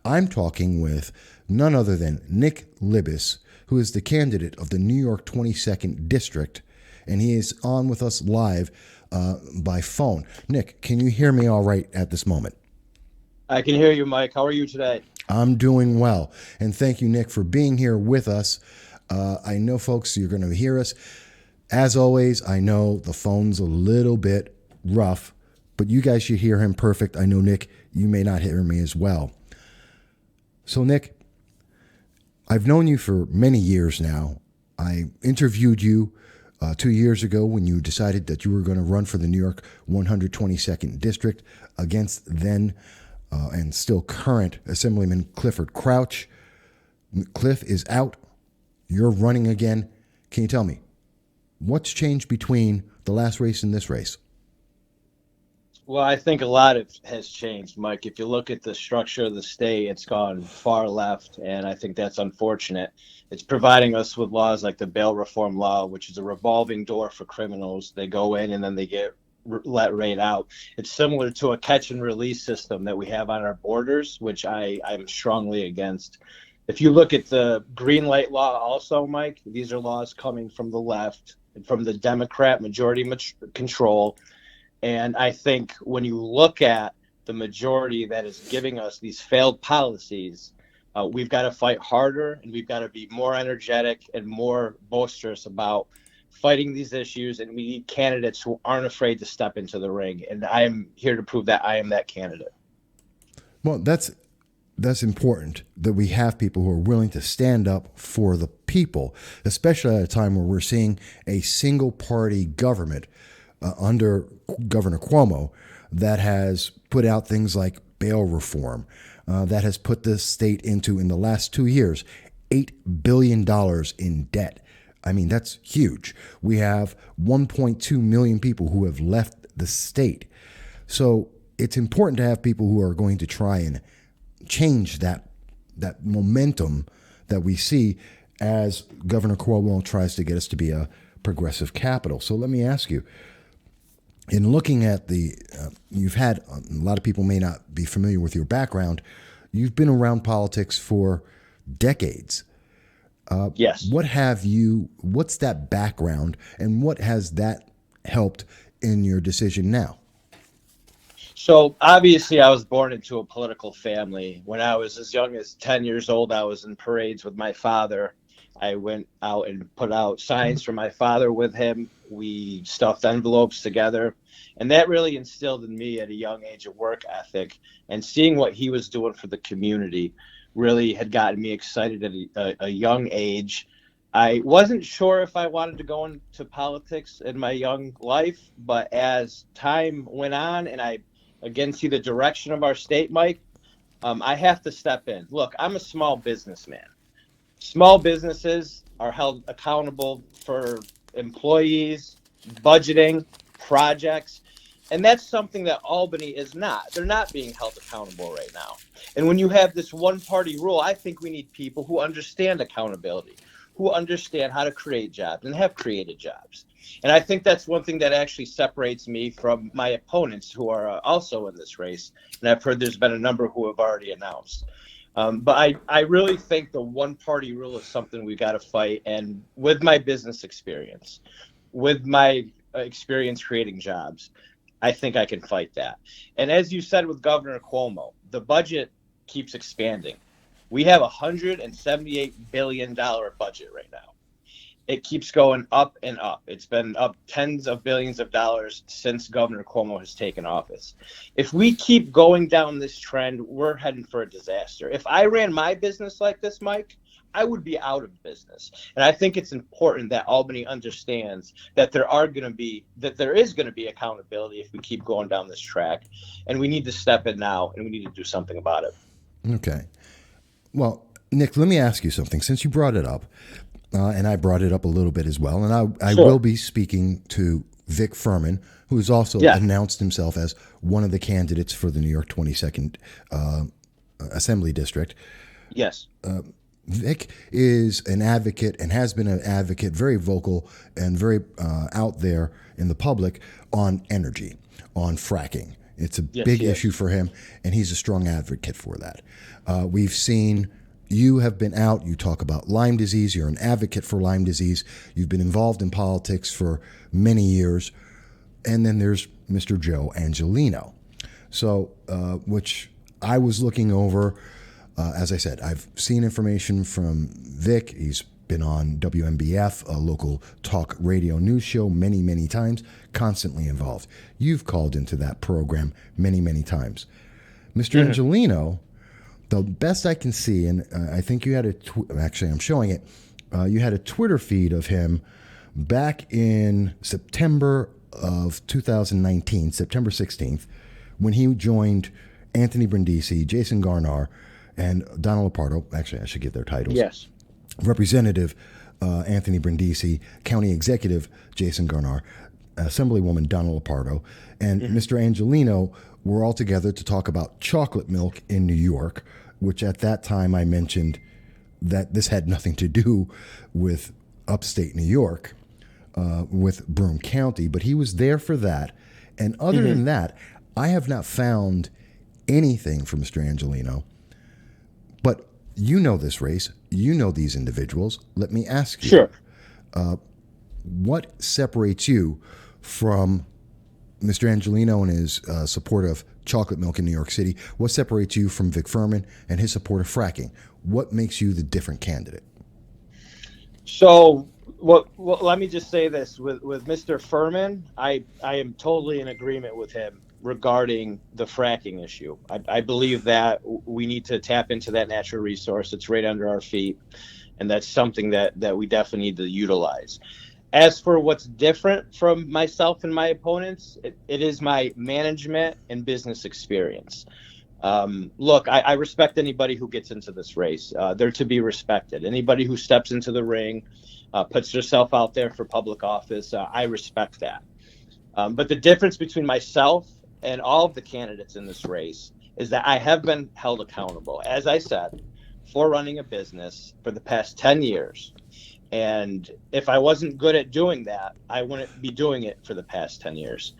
I'm talking with none other than Nick Libous, who is the candidate of the New York 22nd District, and he is on with us live by phone. Nick, can you hear me all right at this moment? I can hear you, Mike. How are you today? I'm doing well, and thank you, Nick, for being here with us. I know, folks, you're going to hear us. As always, I know the phone's a little bit rough, but you guys should hear him perfect. I know, Nick, you may not hear me as well. So, Nick, I've known you for many years now. I interviewed you 2 years ago when you decided that you were going to run for the New York 122nd District against then and still current Assemblyman Clifford Crouch. Cliff is out. You're running again. Can you tell me, what's changed between the last race and this race? Well, I think a lot has changed, Mike. If you look at the structure of the state, it's gone far left, and I think that's unfortunate. It's providing us with laws like the bail reform law, which is a revolving door for criminals. They go in and then they get let right out. It's similar to a catch and release system that we have on our borders, which I'm strongly against. If you look at the green light law also, Mike, these are laws coming from the left and from the Democrat majority control. And I think when you look at the majority that is giving us these failed policies, we've got to fight harder, and we've got to be more energetic and more boisterous about fighting these issues. And we need candidates who aren't afraid to step into the ring. And I am here to prove that I am that candidate. Well, that's important, that we have people who are willing to stand up for the people, especially at a time where we're seeing a single party government under Governor Cuomo that has put out things like bail reform, that has put the state into, in the last 2 years, $8 billion in debt. I mean, that's huge. We have 1.2 million people who have left the state. So it's important to have people who are going to try and change that momentum that we see as Governor Cuomo tries to get us to be a progressive capital. So let me ask you, in looking at you've had, a lot of people may not be familiar with your background. You've been around politics for decades. Yes. What's that background, and what has that helped in your decision now? So obviously I was born into a political family. When I was as young as 10 years old, I was in parades with my father. I went out and put out signs for my father with him. We stuffed envelopes together. And that really instilled in me at a young age a work ethic. And seeing what he was doing for the community really had gotten me excited at a young age. I wasn't sure if I wanted to go into politics in my young life, but as time went on and I again see the direction of our state, Mike, I have to step in. Look, I'm a small businessman. Small businesses are held accountable for employees, budgeting, projects, and that's something that Albany is not. They're not being held accountable right now. And when you have this one-party rule, I think we need people who understand accountability, who understand how to create jobs and have created jobs. And I think that's one thing that actually separates me from my opponents who are also in this race. And I've heard there's been a number who have already announced. But I really think the one-party rule is something we've got to fight. And with my business experience, with my experience creating jobs, I think I can fight that. And as you said with Governor Cuomo, the budget keeps expanding. We have a $178 billion budget right now. It keeps going up and up. It's been up tens of billions of dollars since Governor Cuomo has taken office. If we keep going down this trend, we're heading for a disaster. If I ran my business like this, Mike, I would be out of business. And I think it's important that Albany understands that there is going to be accountability if we keep going down this track. And we need to step in now, and we need to do something about it. Okay. Well, Nick, let me ask you something. Since you brought it up, and I brought it up a little bit as well, and I Sure. will be speaking to Vic Furman, who has also announced himself as one of the candidates for the New York 22nd Assembly District. Yes. Vic is an advocate and has been an advocate, very vocal and very out there in the public on energy, on fracking. It's a Yes, big he is. issue for him, and he's a strong advocate for that. We've seen you have been out. You talk about Lyme disease. You're an advocate for Lyme disease. You've been involved in politics for many years. And then there's Mr. Joe Angelino. So, which I was looking over. As I said, I've seen information from Vic. He's been on WMBF, a local talk radio news show, many, many times, constantly involved. You've called into that program many, many times. Mr. Angelino, the best I can see, and I think you had actually, I'm showing it. You had a Twitter feed of him back in September of 2019, September 16th, when he joined Anthony Brindisi, Jason Garnar, and Donald Lepardo. Actually, I should give their titles. Yes. Representative Anthony Brindisi, County Executive Jason Garnar, Assemblywoman Donald Lepardo, and Mr. Angelino were all together to talk about chocolate milk in New York, which at that time I mentioned that this had nothing to do with upstate New York, with Broome County, but he was there for that. And other than that, I have not found anything from Mr. Angelino. But you know this race. You know these individuals. Let me ask you. Sure. What separates you from Mr. Angelino and his support of chocolate milk in New York City? What separates you from Vic Furman and his support of fracking? What makes you the different candidate? So, well, let me just say this. With Mr. Furman, I am totally in agreement with him regarding the fracking issue. I believe that we need to tap into that natural resource. It's right under our feet, and that's something that we definitely need to utilize. As for what's different from myself and my opponents, it is my management and business experience. Look, I respect anybody who gets into this race. They're to be respected. Anybody who steps into the ring, puts themselves out there for public office, I respect that. But the difference between myself and all of the candidates in this race is that I have been held accountable, as I said, for running a business for the past 10 years. And if I wasn't good at doing that, I wouldn't be doing it for the past 10 years.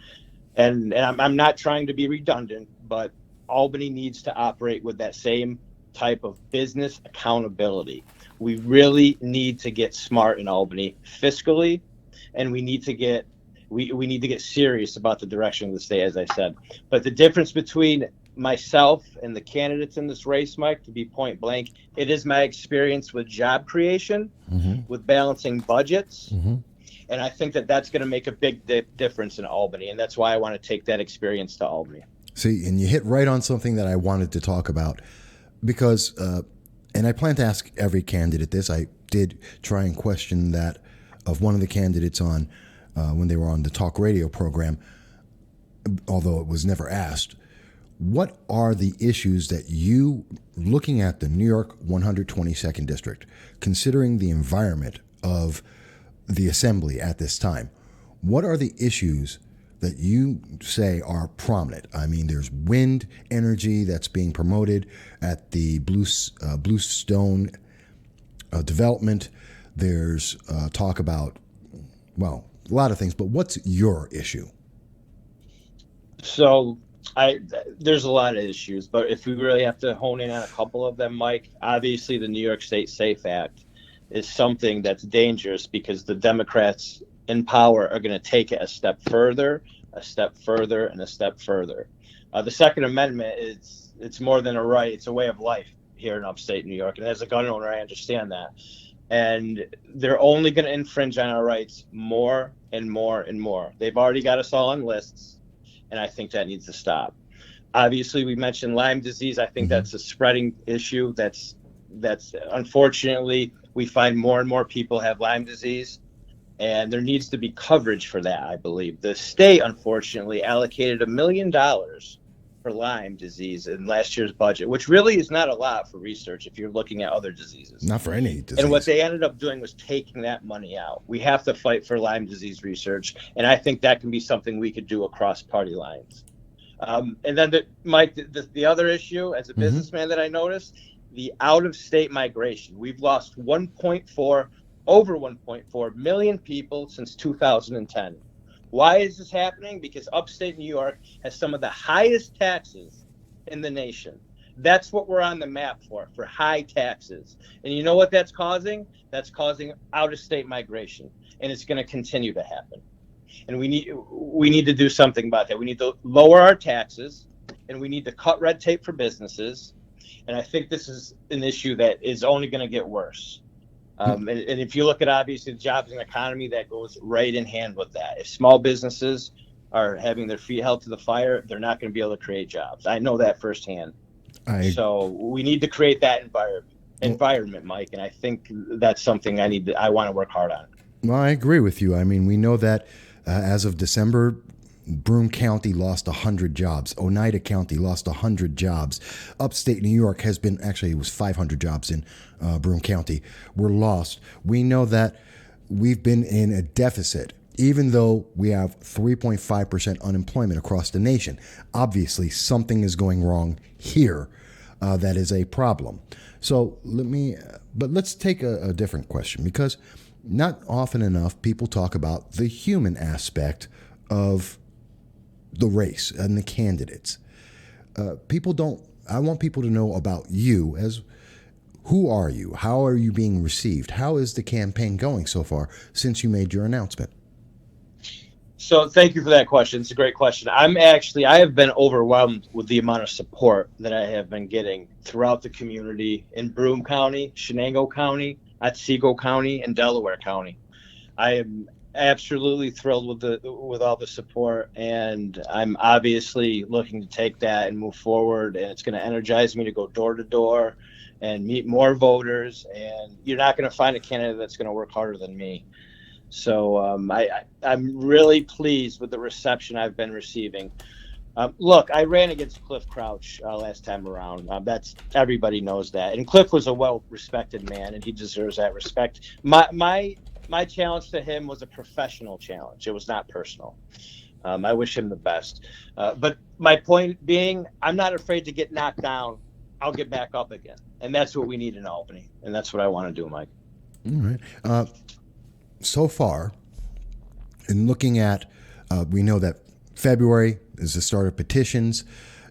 And I'm not trying to be redundant, but Albany needs to operate with that same type of business accountability. We really need to get smart in Albany fiscally, and we need to get serious about the direction of the state, as I said. But the difference between myself and the candidates in this race, Mike, to be point blank, it is my experience with job creation, with balancing budgets. And I think that that's going to make a big difference in Albany. And that's why I want to take that experience to Albany. See, and you hit right on something that I wanted to talk about because, and I plan to ask every candidate this. I did try and question that of one of the candidates on when they were on the talk radio program, although it was never asked. What are the issues that you, looking at the New York 122nd District, considering the environment of the assembly at this time, what are the issues that you say are prominent? I mean, there's wind energy that's being promoted at the Bluestone development. There's talk about, well, a lot of things, but what's your issue? So there's a lot of issues, but if we really have to hone in on a couple of them, Mike, obviously the New York State SAFE Act is something that's dangerous because the Democrats in power are going to take it a step further, and a step further. The Second Amendment it's more than a right; it's a way of life here in upstate New York. And as a gun owner, I understand that. And they're only going to infringe on our rights more and more and more. They've already got us all on lists, and I think that needs to stop. Obviously, we mentioned Lyme disease. I think that's a spreading issue. That's unfortunately, we find more and more people have Lyme disease, and there needs to be coverage for that, I believe. The state, unfortunately, allocated $1 million for Lyme disease in last year's budget, which really is not a lot for research if you're looking at other diseases. Not for any disease. And what they ended up doing was taking that money out. We have to fight for Lyme disease research, and I think that can be something we could do across party lines. And then, Mike, the other issue as a businessman that I noticed, the out-of-state migration. We've lost over 1.4 million people since 2010. Why is this happening? Because upstate New York has some of the highest taxes in the nation. That's what we're on the map for high taxes. And you know what that's causing? That's causing out-of-state migration, and it's going to continue to happen. And we need to do something about that. We need to lower our taxes, and we need to cut red tape for businesses. And I think this is an issue that is only going to get worse. And if you look at obviously the jobs and economy, that goes right in hand with that. If small businesses are having their feet held to the fire, they're not going to be able to create jobs. I know that firsthand. So we need to create that environment, Mike. And I think that's something I want to work hard on. Well, I agree with you. I mean, we know that as of December, Broome County lost 100 jobs. Oneida County lost 100 jobs. Upstate New York has been, actually, it was 500 jobs in Broome County were lost. We know that we've been in a deficit, even though we have 3.5% unemployment across the nation. Obviously, something is going wrong here that is a problem. So let's take a different question, because not often enough people talk about the human aspect of the race and the candidates. I want people to know about you. As who are you? How are you being received? How is the campaign going so far since you made your announcement? So thank you for that question. It's a great question. I have been overwhelmed with the amount of support that I have been getting throughout the community in Broome County, Shenango County, Otsego County, and Delaware County. I am absolutely thrilled with all the support, and I'm obviously looking to take that and move forward, and it's going to energize me to go door to door and meet more voters. And you're not going to find a candidate that's going to work harder than me. So I'm really pleased with the reception I've been receiving. Look, I ran against Cliff Crouch last time around. Everybody knows that, and Cliff was a well-respected man, and he deserves that respect. My challenge to him was a professional challenge. It was not personal. I wish him the best. But my point being, I'm not afraid to get knocked down. I'll get back up again, and that's what we need in Albany, and that's what I want to do, Mike. All right. So far, in looking at, we know that February is the start of petitions.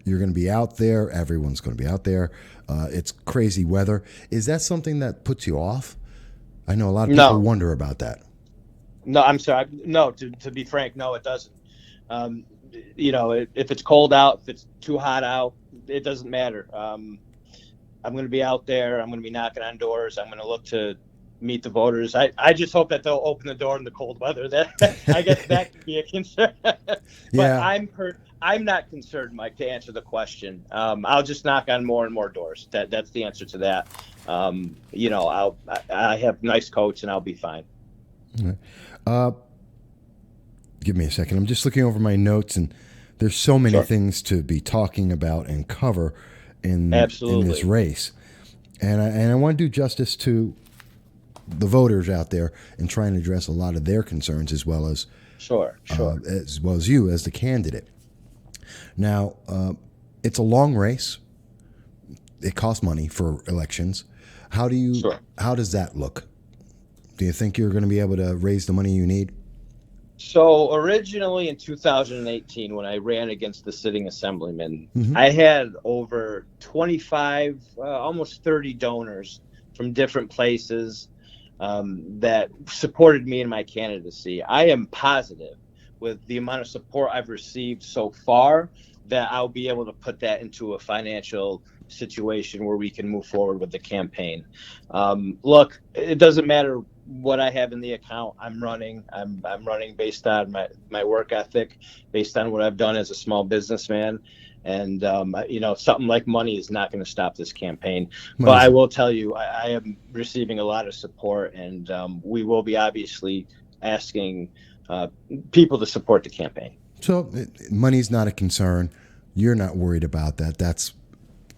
You're going to be out there. Everyone's going to be out there. It's crazy weather. Is that something that puts you off? I know a lot of people wonder about that. No, I'm sorry. No, to be frank, no, it doesn't. If it's cold out, if it's too hot out, it doesn't matter. I'm going to be out there. I'm going to be knocking on doors. I'm going to look to meet the voters. I just hope that they'll open the door in the cold weather. I guess that could be a concern. But yeah. I'm not concerned, Mike, to answer the question. I'll just knock on more and more doors. That's the answer to that. I have nice coats and I'll be fine. Right. Give me a second. I'm just looking over my notes, and there's so many things to be talking about and cover in this race. And I want to do justice to the voters out there and try and address a lot of their concerns, as well as as well as you as the candidate. Now, it's a long race. It costs money for elections. How does that look? Do you think you're going to be able to raise the money you need? So originally in 2018, when I ran against the sitting assemblyman, I had over 25, almost 30 donors from different places that supported me in my candidacy. I am positive with the amount of support I've received so far that I'll be able to put that into a financial situation where we can move forward with the campaign. Look, it doesn't matter what I have in the account. I'm running based on my work ethic, based on what I've done as a small businessman. And, something like money is not going to stop this campaign. But I will tell you, I am receiving a lot of support, and we will be obviously asking people to support the campaign. So money's not a concern. You're not worried about that. That's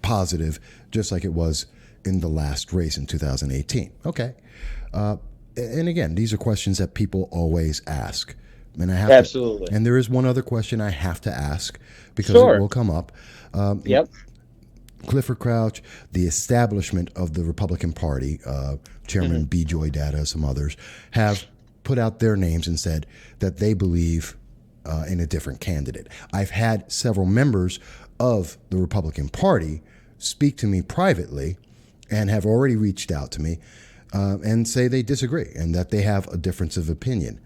positive, just like it was in the last race in 2018. Okay. And again, these are questions that people always ask. And I have Absolutely. And there is one other question I have to ask because it will come up. Clifford Crouch, the establishment of the Republican Party, Chairman B. Joy Data, some others, have put out their names and said that they believe in a different candidate. I've had several members of the Republican Party speak to me privately and have already reached out to me and say they disagree and that they have a difference of opinion.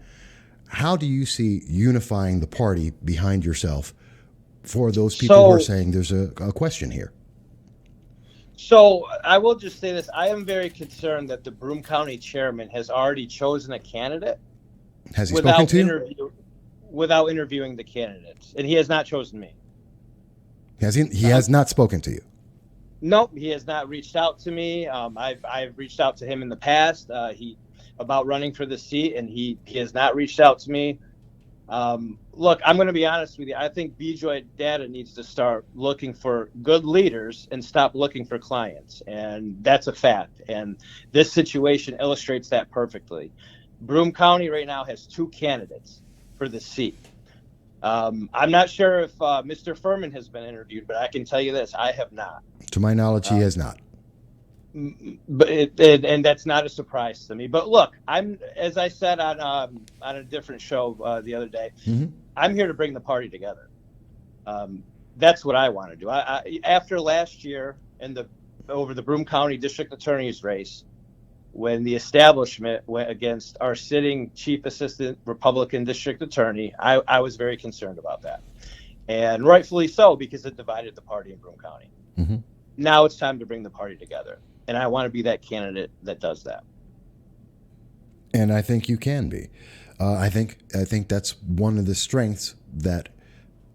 How do you see unifying the party behind yourself for those people who are saying there's a question here? So I will just say this. I am very concerned that the Broome County chairman has already chosen a candidate. Has he spoken to you? Without interviewing the candidates. And he has not chosen me. He has not spoken to you? Nope, he has not reached out to me. I've reached out to him in the past about running for the seat, and he has not reached out to me. Look, I'm going to be honest with you. I think BJoy data needs to start looking for good leaders and stop looking for clients. And that's a fact. And this situation illustrates that perfectly. Broome County right now has 2 candidates for the seat. I'm not sure if Mr. Furman has been interviewed, but I can tell you this: I have not. To my knowledge, he has not. But and that's not a surprise to me. But look, as I said on a different show the other day, I'm here to bring the party together. That's what I want to do. After last year and over the Broome County District Attorney's race, when the establishment went against our sitting chief assistant Republican district attorney, I was very concerned about that. And rightfully so, because it divided the party in Broome County. Mm-hmm. Now it's time to bring the party together. And I want to be that candidate that does that. And I think you can be. I think that's one of the strengths that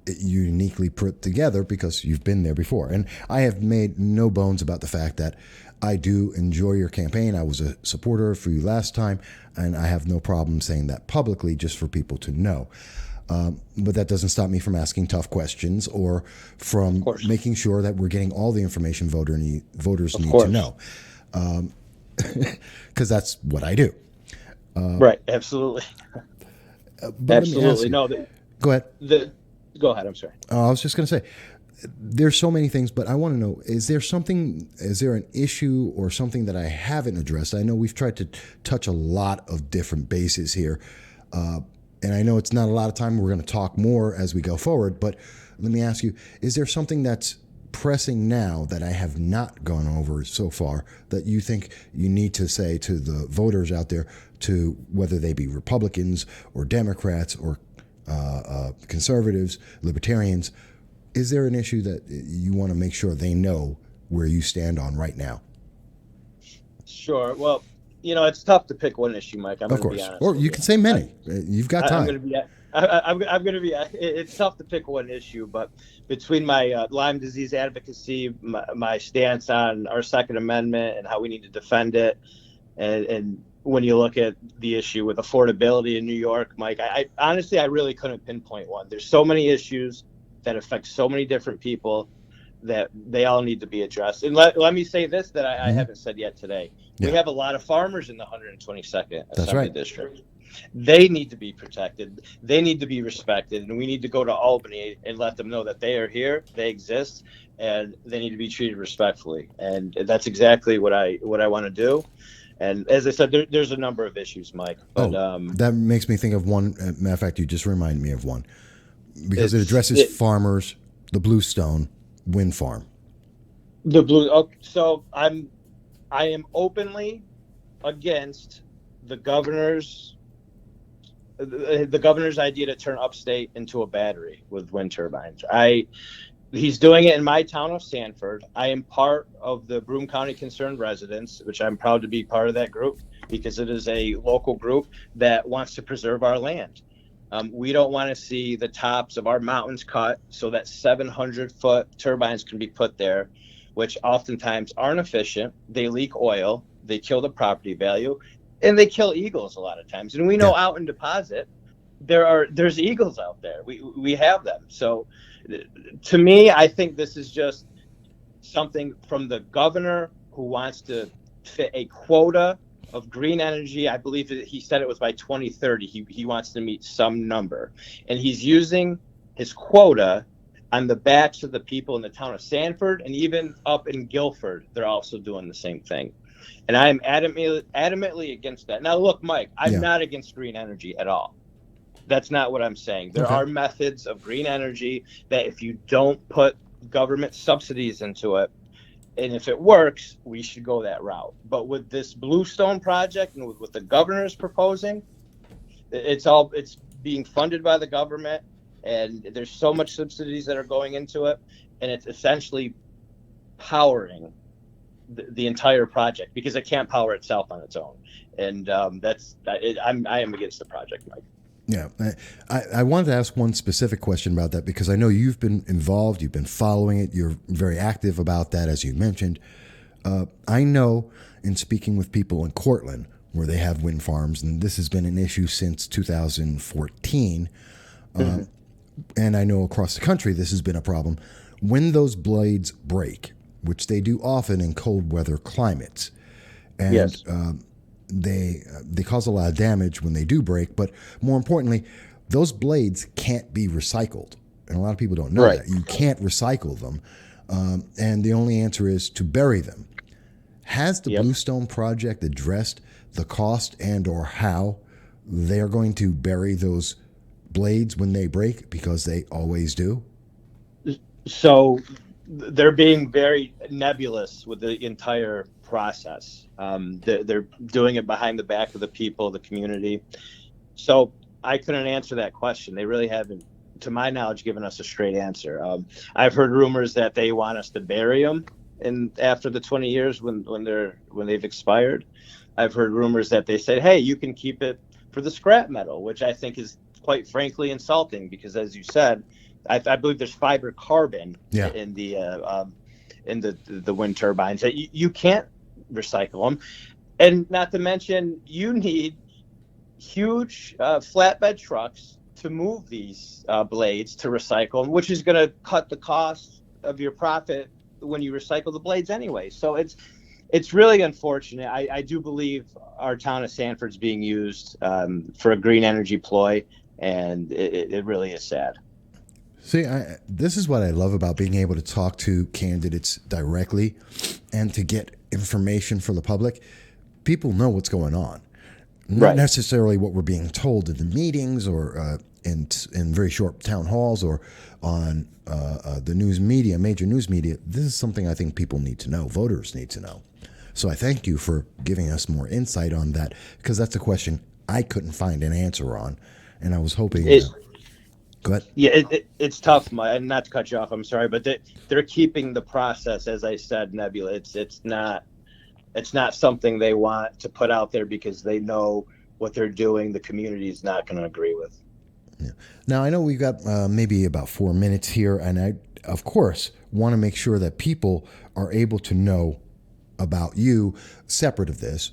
you uniquely put together because you've been there before. And I have made no bones about the fact that I do enjoy your campaign. I was a supporter for you last time, and I have no problem saying that publicly just for people to know. But that doesn't stop me from asking tough questions or from making sure that we're getting all the information voters need to know. Because that's what I do. Right, absolutely. Absolutely. Go ahead. Go ahead, I'm sorry. I was just going to say, there's so many things, but I want to know, is there an issue or something that I haven't addressed? I know we've tried to touch a lot of different bases here, and I know it's not a lot of time. We're going to talk more as we go forward, but let me ask you, is there something that's pressing now that I have not gone over so far that you think you need to say to the voters out there, to whether they be Republicans or Democrats or conservatives, libertarians? Is there an issue that you want to make sure they know where you stand on right now? Sure. Well, it's tough to pick one issue, Mike. Of course. Or you can say many. You've got time. I'm going to be. It's tough to pick one issue, but between my Lyme disease advocacy, my stance on our Second Amendment and how we need to defend it, and when you look at the issue with affordability in New York, Mike, I honestly really couldn't pinpoint one. There's so many issues that affect so many different people that they all need to be addressed. And let me say this that I haven't said yet today. Yeah. We have a lot of farmers in the 122nd Assembly District. They need to be protected. They need to be respected. And we need to go to Albany and let them know that they are here, they exist, and they need to be treated respectfully. And that's exactly what I want to do. And as I said, there's a number of issues, Mike. But, that makes me think of one. Matter of fact, you just reminded me of one. Because it addresses farmers, the Bluestone Wind Farm. So I am openly against the governor's idea to turn Upstate into a battery with wind turbines. He's doing it in my town of Sanford. I am part of the Broome County Concerned Residents, which I'm proud to be part of that group because it is a local group that wants to preserve our land. We don't want to see the tops of our mountains cut so that 700-foot turbines can be put there, which oftentimes aren't efficient. They leak oil, they kill the property value, and they kill eagles a lot of times. And we know out in Deposit, there's eagles out there. We have them. So to me, I think this is just something from the governor who wants to fit a quota of green energy. I believe that he said it was by 2030. He wants to meet some number, and he's using his quota on the backs of the people in the town of Sanford, and even up in Guilford, they're also doing the same thing. And I am adamantly against that. Now, look, Mike, I'm not against green energy at all. That's not what I'm saying. There Okay. are methods of green energy that if you don't put government subsidies into it, and if it works, we should go that route. But with this Bluestone project and with what the governor is proposing, it's being funded by the government, and there's so much subsidies that are going into it, and it's essentially powering the entire project because it can't power itself on its own. And I am against the project, Mike. Yeah, I wanted to ask one specific question about that because I know you've been involved, you've been following it, you're very active about that, as you mentioned. I know in speaking with people in Cortland where they have wind farms, and this has been an issue since 2014, and I know across the country this has been a problem. When those blades break, which they do often in cold weather climates, and Yes. They cause a lot of damage when they do break, but more importantly, those blades can't be recycled, and a lot of people don't know Right. that you can't recycle them, and the only answer is to bury them. Has the Yep. Bluestone project addressed the cost and or how they are going to bury those blades when they break, because they always do? So they're being very nebulous with the entire process. They're doing it behind the back of the people, the community. So I couldn't answer that question. They really haven't, to my knowledge, given us a straight answer. I've heard rumors that they want us to bury them after the 20 years when they've expired. I've heard rumors that they said, "Hey, you can keep it for the scrap metal," which I think is quite frankly insulting because, as you said, I believe there's fiber carbon in the wind turbines that you can't recycle them, and not to mention you need huge flatbed trucks to move these blades to recycle them, which is going to cut the cost of your profit when you recycle the blades anyway. So it's really unfortunate. I do believe our town of Sanford's being used for a green energy ploy, and it really is sad. See, this is what I love about being able to talk to candidates directly and to get information for the public. People know what's going on. Not necessarily what we're being told in the meetings or in very short town halls or on the news media, major news media. This is something I think people need to know, voters need to know. So I thank you for giving us more insight on that, because that's a question I couldn't find an answer on, and I was hoping... Go ahead. Yeah, it's tough, and not to cut you off, I'm sorry, but they're keeping the process, as I said, nebulous. It's not something they want to put out there because they know what they're doing. The community is not going to agree with. Yeah. Now, I know we've got maybe about 4 minutes here, and I, of course, want to make sure that people are able to know about you separate of this.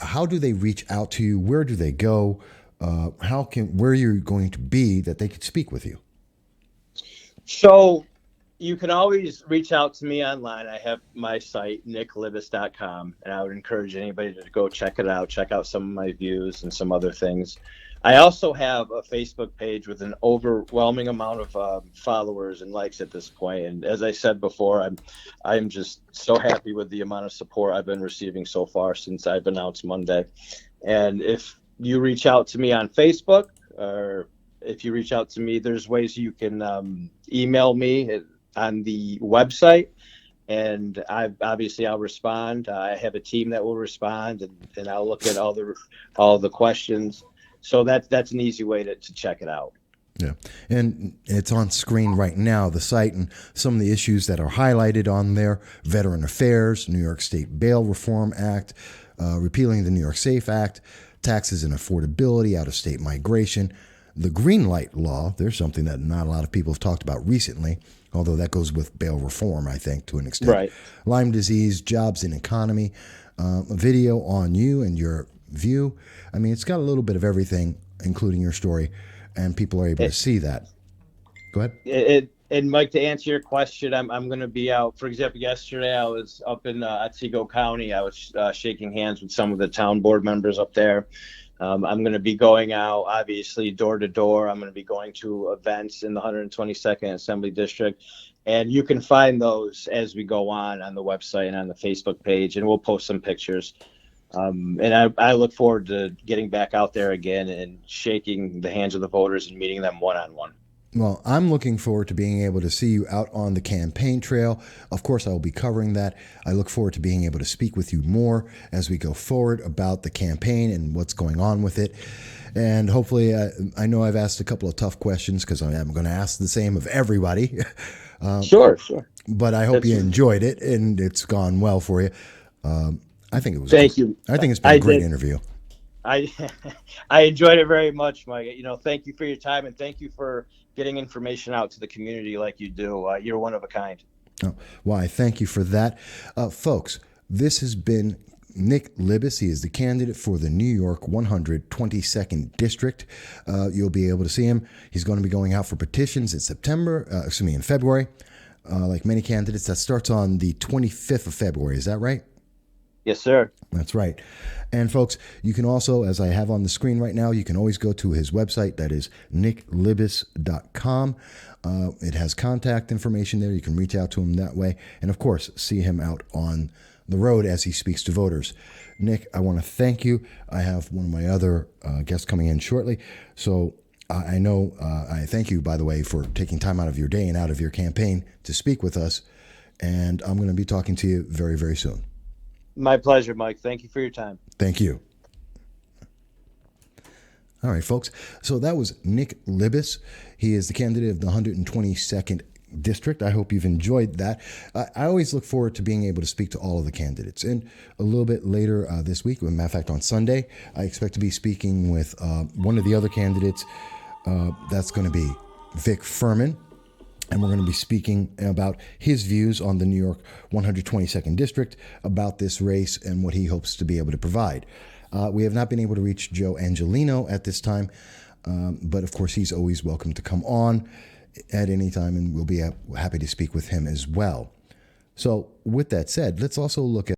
How do they reach out to you? Where do they go? Where you're going to be that they could speak with you? So you can always reach out to me online. I have my site, nicklibous.com, and I would encourage anybody to go check it out, check out some of my views and some other things. I also have a Facebook page with an overwhelming amount of followers and likes at this point. And as I said before, I'm just so happy with the amount of support I've been receiving so far since I've announced Monday. And if you reach out to me on Facebook, or if you reach out to me, there's ways you can email me on the website, and I'll respond. I have a team that will respond, and I'll look at all the questions. So that's an easy way to check it out. Yeah, and it's on screen right now, the site, and some of the issues that are highlighted on there: Veteran Affairs, New York State Bail Reform Act, repealing the New York SAFE Act, taxes and affordability, out-of-state migration, the green light law. There's something that not a lot of people have talked about recently, although that goes with bail reform, I think, to an extent. Right. Lyme disease, jobs and economy, a video on you and your view. I mean, it's got a little bit of everything, including your story, and people are able to see that. Go ahead. And Mike, to answer your question, I'm going to be out. For example, yesterday I was up in Otsego County. I was shaking hands with some of the town board members up there. I'm going to be going out, obviously, door to door. I'm going to be going to events in the 122nd Assembly District. And you can find those as we go on the website and on the Facebook page, and we'll post some pictures. And I look forward to getting back out there again and shaking the hands of the voters and meeting them one-on-one. Well, I'm looking forward to being able to see you out on the campaign trail. Of course, I will be covering that. I look forward to being able to speak with you more as we go forward about the campaign and what's going on with it. And hopefully, I know I've asked a couple of tough questions because I'm going to ask the same of everybody. Sure. But I hope That's you enjoyed it and it's gone well for you. I think it was. Thank you. I think it's been a great interview. I I enjoyed it very much, Mike. Thank you for your time and thank you for getting information out to the community like you do. You're one of a kind. Oh, well, I thank you for that. Folks, this has been Nick Libous. He is the candidate for the New York 122nd District. You'll be able to see him. He's going to be going out for petitions in February. Like many candidates, that starts on the 25th of February. Is that right? Yes, sir. That's right. And folks, you can also, as I have on the screen right now, you can always go to his website. That is nicklibous.com. It has contact information there. You can reach out to him that way. And of course, see him out on the road as he speaks to voters. Nick, I want to thank you. I have one of my other guests coming in shortly. So I know I thank you, by the way, for taking time out of your day and out of your campaign to speak with us. And I'm going to be talking to you very, very soon. My pleasure, Mike. Thank you for your time. Thank you. All right, folks. So that was Nick Libous. He is the candidate of the 122nd District. I hope you've enjoyed that. I always look forward to being able to speak to all of the candidates. And a little bit later this week, as a matter of fact, on Sunday, I expect to be speaking with one of the other candidates. That's going to be Vic Furman. And we're going to be speaking about his views on the New York 122nd District, about this race and what he hopes to be able to provide. We have not been able to reach Joe Angelino at this time, but of course he's always welcome to come on at any time, and we'll be happy to speak with him as well. So with that said, let's also look at